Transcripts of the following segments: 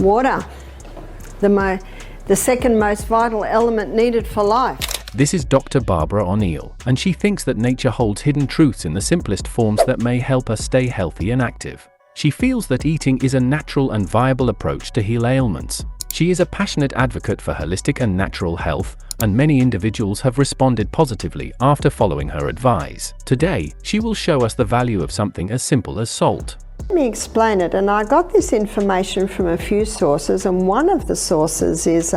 Water, the second most vital element needed for life. This is Dr. Barbara O'Neill, and she thinks that nature holds hidden truths in the simplest forms that may help us stay healthy and active. She feels that eating is a natural and viable approach to heal ailments. She is a passionate advocate for holistic and natural health, and many individuals have responded positively after following her advice. Today, she will show us the value of something as simple as salt. Let me explain it, and I got this information from a few sources, and one of the sources is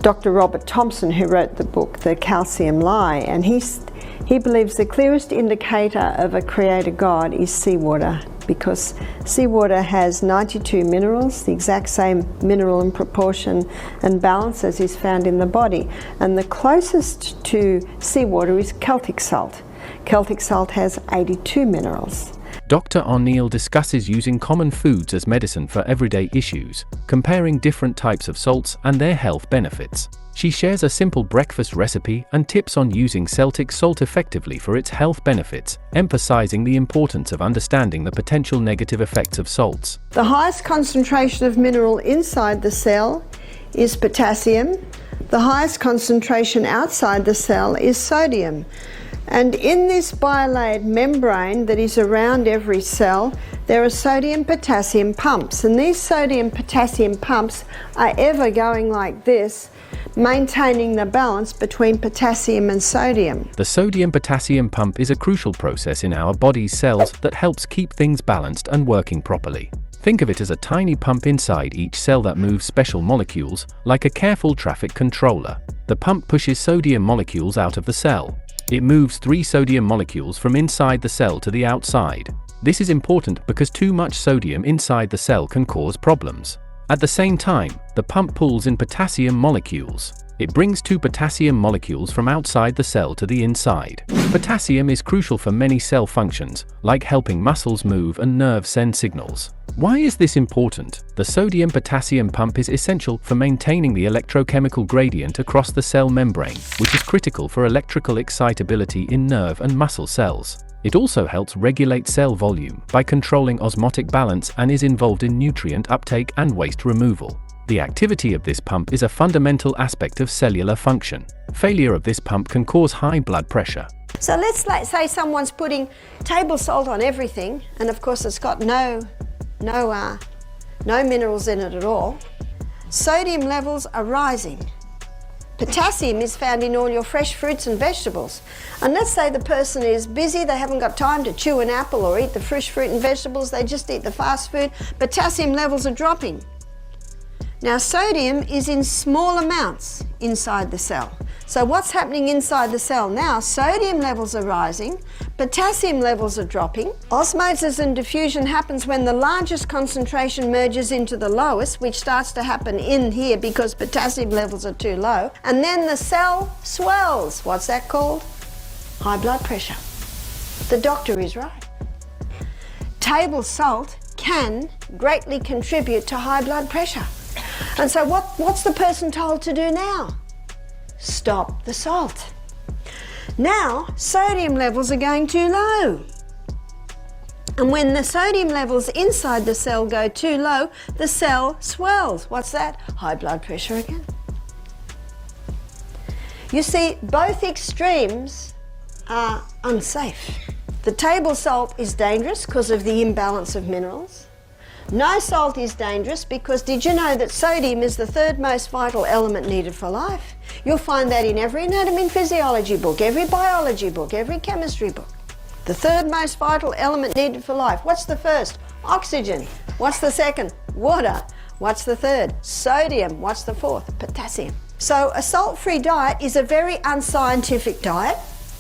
Dr. Robert Thompson, who wrote the book The Calcium Lie, and he believes the clearest indicator of a creator God is seawater, because seawater has 92 minerals, the exact same mineral and proportion and balance as is found in the body, and the closest to seawater is Celtic salt. Celtic salt has 82 minerals. Dr. O'Neill discusses using common foods as medicine for everyday issues, comparing different types of salts and their health benefits. She shares a simple breakfast recipe and tips on using Celtic salt effectively for its health benefits, emphasizing the importance of understanding the potential negative effects of salts. The highest concentration of mineral inside the cell is potassium. The highest concentration outside the cell is sodium. And in this bilayered membrane that is around every cell, there are sodium-potassium pumps. And these sodium-potassium pumps are ever going like this, maintaining the balance between potassium and sodium. The sodium-potassium pump is a crucial process in our body's cells that helps keep things balanced and working properly. Think of it as a tiny pump inside each cell that moves special molecules, like a careful traffic controller. The pump pushes sodium molecules out of the cell. It moves 3 sodium molecules from inside the cell to the outside. This is important because too much sodium inside the cell can cause problems. At the same time, the pump pulls in potassium molecules. It brings 2 potassium molecules from outside the cell to the inside. Potassium is crucial for many cell functions, like helping muscles move and nerves send signals. Why is this important? The sodium-potassium pump is essential for maintaining the electrochemical gradient across the cell membrane, which is critical for electrical excitability in nerve and muscle cells. It also helps regulate cell volume by controlling osmotic balance and is involved in nutrient uptake and waste removal. The activity of this pump is a fundamental aspect of cellular function. Failure of this pump can cause high blood pressure. So let's say someone's putting table salt on everything, and of course it's got no minerals in it at all. Sodium levels are rising. Potassium is found in all your fresh fruits and vegetables. And let's say the person is busy, they haven't got time to chew an apple or eat the fresh fruit and vegetables, they just eat the fast food. Potassium levels are dropping. Now, sodium is in small amounts inside the cell. So what's happening inside the cell now? Sodium levels are rising, potassium levels are dropping. Osmosis and diffusion happens when the largest concentration merges into the lowest, which starts to happen in here because potassium levels are too low. And then the cell swells. What's that called? High blood pressure. The doctor is right. Table salt can greatly contribute to high blood pressure. And so what's the person told to do now? Stop the salt. Now, sodium levels are going too low. And when the sodium levels inside the cell go too low, the cell swells. What's that? High blood pressure again. You see, both extremes are unsafe. The table salt is dangerous because of the imbalance of minerals. No salt is dangerous because did you know that sodium is the 3rd most vital element needed for life? You'll find that in every anatomy and physiology book, every biology book, every chemistry book. The 3rd most vital element needed for life. What's the first? Oxygen. What's the second? Water. What's the third? Sodium. What's the 4th? Potassium. So a salt-free diet is a very unscientific diet.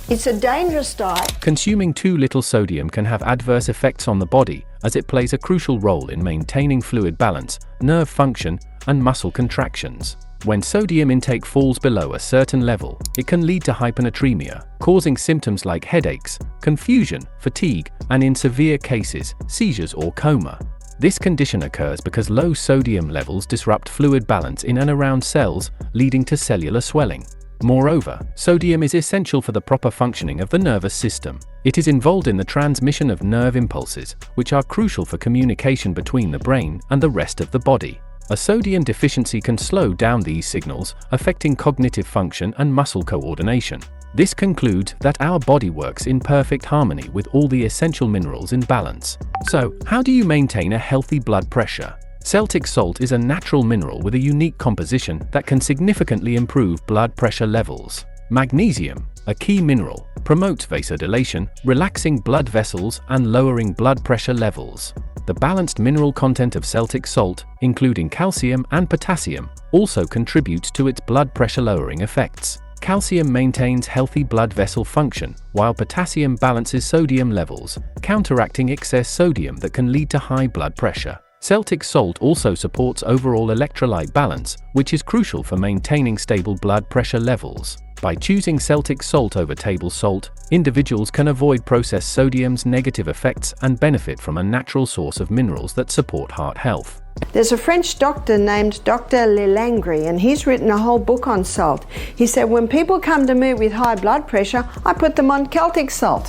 It's a dangerous diet. Consuming too little sodium can have adverse effects on the body, as it plays a crucial role in maintaining fluid balance, nerve function, and muscle contractions. When sodium intake falls below a certain level, it can lead to hyponatremia, causing symptoms like headaches, confusion, fatigue, and in severe cases, seizures or coma. This condition occurs because low sodium levels disrupt fluid balance in and around cells, leading to cellular swelling. Moreover, sodium is essential for the proper functioning of the nervous system. It is involved in the transmission of nerve impulses, which are crucial for communication between the brain and the rest of the body. A sodium deficiency can slow down these signals, affecting cognitive function and muscle coordination. This concludes that our body works in perfect harmony with all the essential minerals in balance. So, how do you maintain a healthy blood pressure? Celtic salt is a natural mineral with a unique composition that can significantly improve blood pressure levels. Magnesium, a key mineral, promotes vasodilation, relaxing blood vessels and lowering blood pressure levels. The balanced mineral content of Celtic salt, including calcium and potassium, also contributes to its blood pressure lowering effects. Calcium maintains healthy blood vessel function, while potassium balances sodium levels, counteracting excess sodium that can lead to high blood pressure. Celtic salt also supports overall electrolyte balance, which is crucial for maintaining stable blood pressure levels. By choosing Celtic salt over table salt, individuals can avoid processed sodium's negative effects and benefit from a natural source of minerals that support heart health. There's a French doctor named Dr. Lelangri, and he's written a whole book on salt. He said, when people come to me with high blood pressure, I put them on Celtic salt.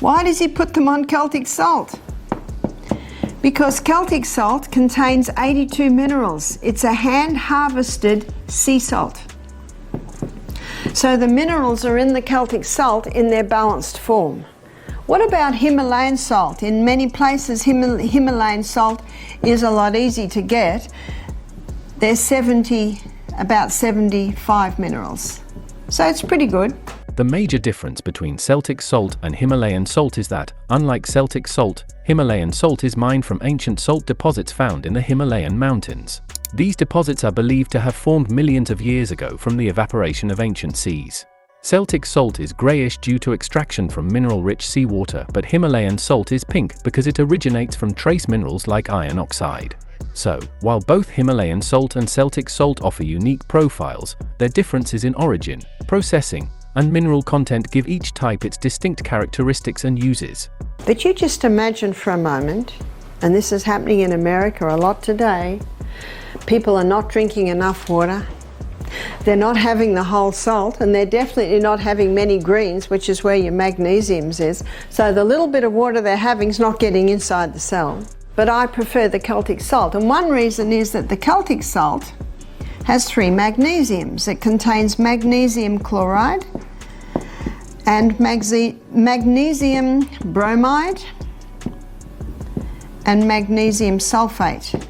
Why does he put them on Celtic salt? Because Celtic salt contains 82 minerals. It's a hand-harvested sea salt. So the minerals are in the Celtic salt in their balanced form. What about Himalayan salt? In many places, Himalayan salt is a lot easier to get. There's about 75 minerals. So it's pretty good. The major difference between Celtic salt and Himalayan salt is that, unlike Celtic salt, Himalayan salt is mined from ancient salt deposits found in the Himalayan mountains. These deposits are believed to have formed millions of years ago from the evaporation of ancient seas. Celtic salt is grayish due to extraction from mineral-rich seawater, but Himalayan salt is pink because it originates from trace minerals like iron oxide. So, while both Himalayan salt and Celtic salt offer unique profiles, their differences in origin, processing, and mineral content give each type its distinct characteristics and uses. But you just imagine for a moment, and this is happening in America a lot today, people are not drinking enough water, they're not having the whole salt, and they're definitely not having many greens, which is where your magnesiums is, so the little bit of water they're having is not getting inside the cell. But I prefer the Celtic salt, and one reason is that the Celtic salt has 3 magnesiums. It contains magnesium chloride and magnesium bromide and magnesium sulfate.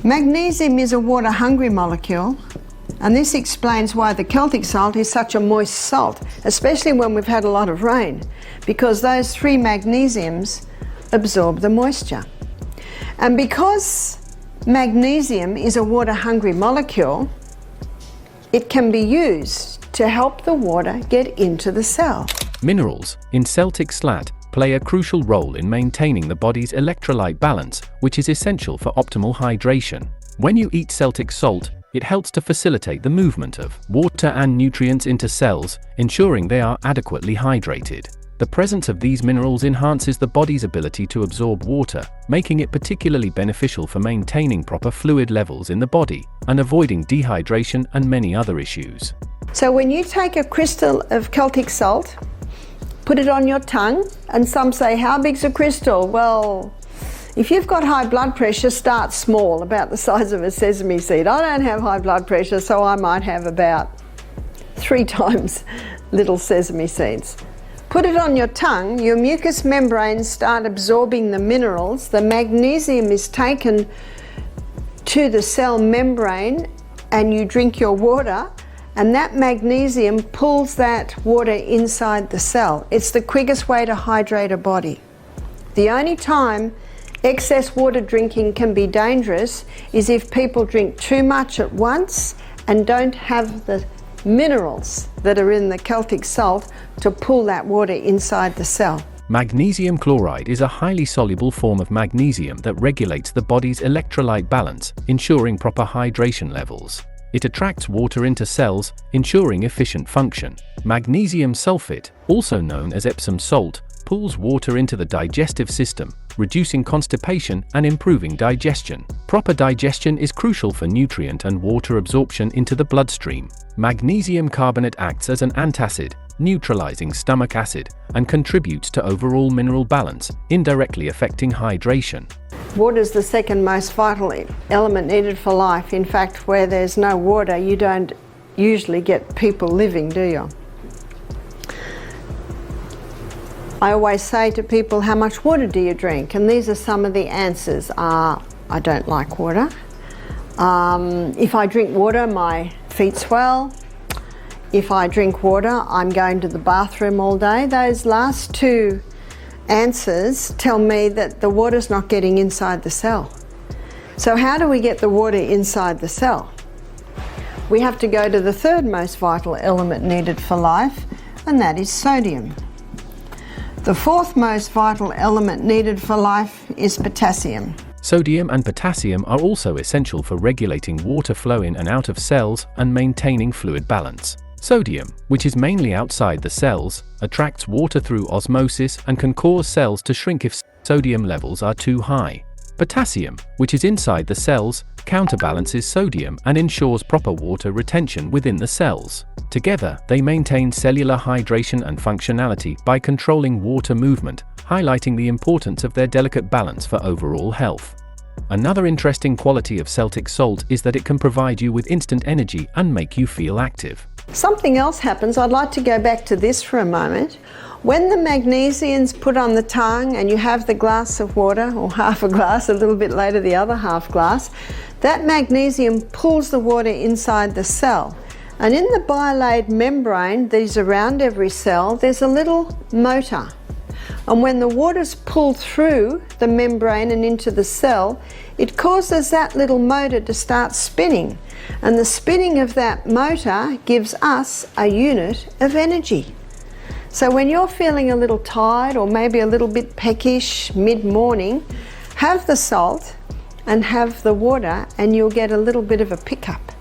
Magnesium is a water-hungry molecule, and this explains why the Celtic salt is such a moist salt, especially when we've had a lot of rain, because those 3 magnesiums absorb the moisture. And because magnesium is a water-hungry molecule, it can be used to help the water get into the cell. Minerals in Celtic salt play a crucial role in maintaining the body's electrolyte balance, which is essential for optimal hydration. When you eat Celtic salt, it helps to facilitate the movement of water and nutrients into cells, ensuring they are adequately hydrated. The presence of these minerals enhances the body's ability to absorb water, making it particularly beneficial for maintaining proper fluid levels in the body and avoiding dehydration and many other issues. So when you take a crystal of Celtic salt, put it on your tongue, and some say, how big's a crystal? Well, if you've got high blood pressure, start small, about the size of a sesame seed. I don't have high blood pressure, so I might have about 3 times little sesame seeds. Put it on your tongue, your mucous membranes start absorbing the minerals, the magnesium is taken to the cell membrane, and you drink your water, and that magnesium pulls that water inside the cell. It's the quickest way to hydrate a body. The only time excess water drinking can be dangerous is if people drink too much at once and don't have the minerals that are in the Celtic salt to pull that water inside the cell. Magnesium chloride is a highly soluble form of magnesium that regulates the body's electrolyte balance, ensuring proper hydration levels. It attracts water into cells, ensuring efficient function. Magnesium sulfate, also known as Epsom salt, pulls water into the digestive system, reducing constipation and improving digestion. Proper digestion is crucial for nutrient and water absorption into the bloodstream. Magnesium carbonate acts as an antacid, neutralizing stomach acid, and contributes to overall mineral balance, indirectly affecting hydration. Water is the second most vital element needed for life. In fact, where there's no water, you don't usually get people living, do you? I always say to people, how much water do you drink? And these are some of the answers. I don't like water. If I drink water, my feet swell. If I drink water, I'm going to the bathroom all day. Those last two answers tell me that the water's not getting inside the cell. So how do we get the water inside the cell? We have to go to the third most vital element needed for life, and that is sodium. The fourth most vital element needed for life is potassium. Sodium and potassium are also essential for regulating water flow in and out of cells and maintaining fluid balance. Sodium, which is mainly outside the cells, attracts water through osmosis and can cause cells to shrink if sodium levels are too high. Potassium, which is inside the cells, counterbalances sodium and ensures proper water retention within the cells. Together, they maintain cellular hydration and functionality by controlling water movement, highlighting the importance of their delicate balance for overall health. Another interesting quality of Celtic salt is that it can provide you with instant energy and make you feel active. Something else happens. I'd like to go back to this for a moment. When the magnesium's put on the tongue and you have the glass of water, or half a glass, a little bit later the other half glass, that magnesium pulls the water inside the cell. And in the bilaid membrane that is around every cell, there's a little motor. And when the water's pulled through the membrane and into the cell, it causes that little motor to start spinning. And the spinning of that motor gives us a unit of energy. So when you're feeling a little tired or maybe a little bit peckish mid-morning, have the salt and have the water and you'll get a little bit of a pickup.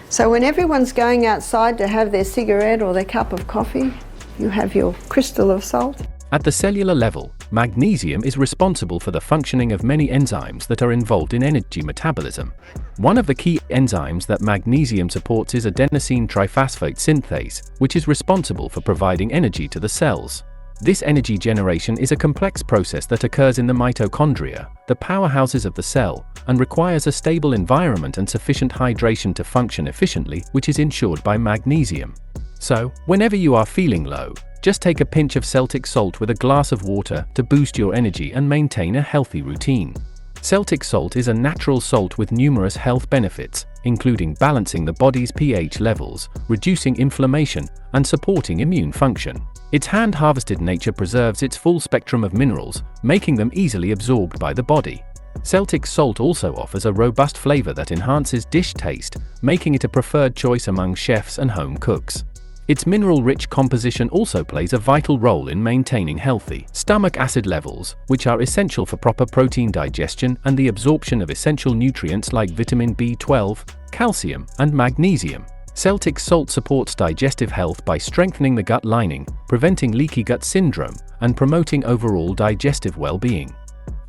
So when everyone's going outside to have their cigarette or their cup of coffee, you have your crystal of salt. At the cellular level, magnesium is responsible for the functioning of many enzymes that are involved in energy metabolism. One of the key enzymes that magnesium supports is adenosine triphosphate synthase, which is responsible for providing energy to the cells. This energy generation is a complex process that occurs in the mitochondria, the powerhouses of the cell, and requires a stable environment and sufficient hydration to function efficiently, which is ensured by magnesium. So, whenever you are feeling low, just take a pinch of Celtic salt with a glass of water to boost your energy and maintain a healthy routine. Celtic salt is a natural salt with numerous health benefits, including balancing the body's pH levels, reducing inflammation, and supporting immune function. Its hand-harvested nature preserves its full spectrum of minerals, making them easily absorbed by the body. Celtic salt also offers a robust flavor that enhances dish taste, making it a preferred choice among chefs and home cooks. Its mineral-rich composition also plays a vital role in maintaining healthy stomach acid levels, which are essential for proper protein digestion and the absorption of essential nutrients like vitamin B12, calcium, and magnesium. Celtic salt supports digestive health by strengthening the gut lining, preventing leaky gut syndrome, and promoting overall digestive well-being.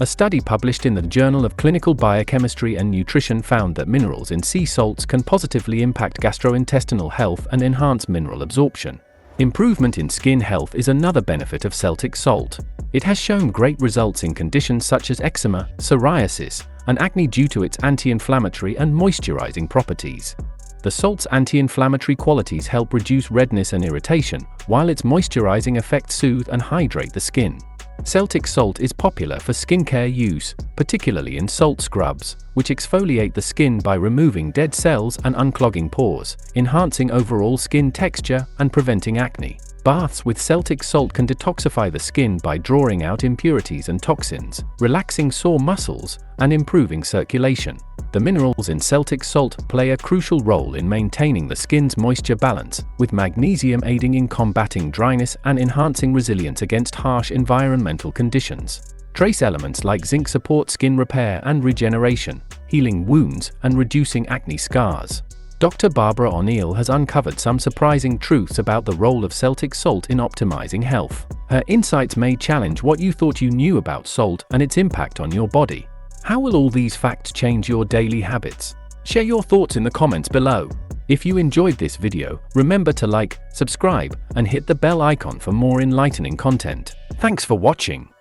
A study published in the Journal of Clinical Biochemistry and Nutrition found that minerals in sea salts can positively impact gastrointestinal health and enhance mineral absorption. Improvement in skin health is another benefit of Celtic salt. It has shown great results in conditions such as eczema, psoriasis, and acne due to its anti-inflammatory and moisturizing properties. The salt's anti-inflammatory qualities help reduce redness and irritation, while its moisturizing effects soothe and hydrate the skin. Celtic salt is popular for skincare use, particularly in salt scrubs, which exfoliate the skin by removing dead cells and unclogging pores, enhancing overall skin texture and preventing acne. Baths with Celtic salt can detoxify the skin by drawing out impurities and toxins, relaxing sore muscles, and improving circulation. The minerals in Celtic salt play a crucial role in maintaining the skin's moisture balance, with magnesium aiding in combating dryness and enhancing resilience against harsh environmental conditions. Trace elements like zinc support skin repair and regeneration, healing wounds and reducing acne scars. Dr. Barbara O'Neill has uncovered some surprising truths about the role of Celtic salt in optimizing health. Her insights may challenge what you thought you knew about salt and its impact on your body. How will all these facts change your daily habits? Share your thoughts in the comments below. If you enjoyed this video, remember to like, subscribe, and hit the bell icon for more enlightening content. Thanks for watching.